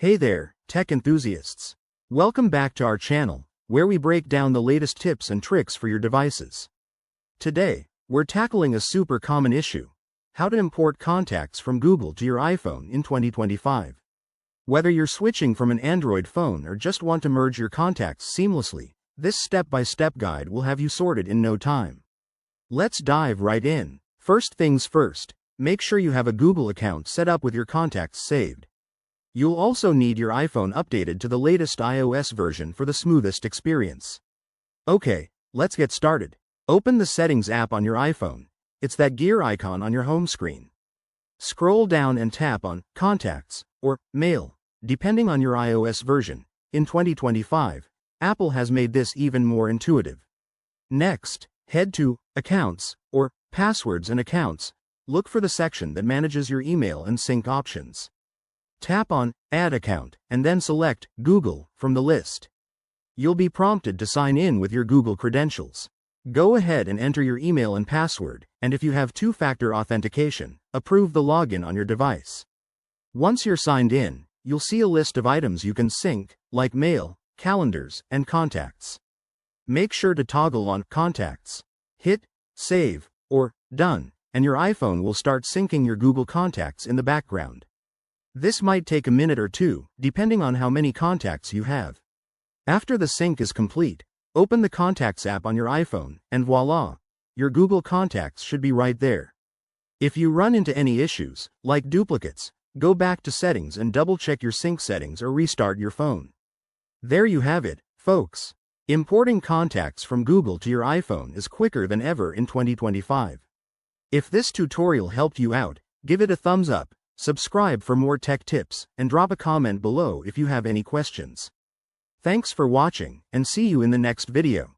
Hey there, tech enthusiasts. Welcome back to our channel, where we break down the latest tips and tricks for your devices. Today, we're tackling a super common issue: how to import contacts from Google to your iPhone in 2025. Whether you're switching from an Android phone or just want to merge your contacts seamlessly, this step-by-step guide will have you sorted in no time. Let's dive right in. First things first, make sure you have a Google account set up with your contacts saved. You'll also need your iPhone updated to the latest iOS version for the smoothest experience. Okay, let's get started. Open the Settings app on your iPhone. It's that gear icon on your home screen. Scroll down and tap on Contacts or Mail, depending on your iOS version. In 2025, Apple has made this even more intuitive. Next, head to Accounts or Passwords and Accounts. Look for the section that manages your email and sync options. Tap on Add Account and then select Google from the list. You'll be prompted to sign in with your Google credentials. Go ahead and enter your email and password, and if you have two-factor authentication, approve the login on your device. Once you're signed in, you'll see a list of items you can sync, like mail, calendars, and contacts. Make sure to toggle on Contacts. Hit Save or Done, and your iPhone will start syncing your Google contacts in the background. This might take a minute or two, depending on how many contacts you have. After the sync is complete, open the Contacts app on your iPhone, and voila! Your Google contacts should be right there. If you run into any issues, like duplicates, go back to Settings and double-check your sync settings or restart your phone. There you have it, folks. Importing contacts from Google to your iPhone is quicker than ever in 2025. If this tutorial helped you out, give it a thumbs up, subscribe for more tech tips, and drop a comment below if you have any questions. Thanks for watching, and see you in the next video.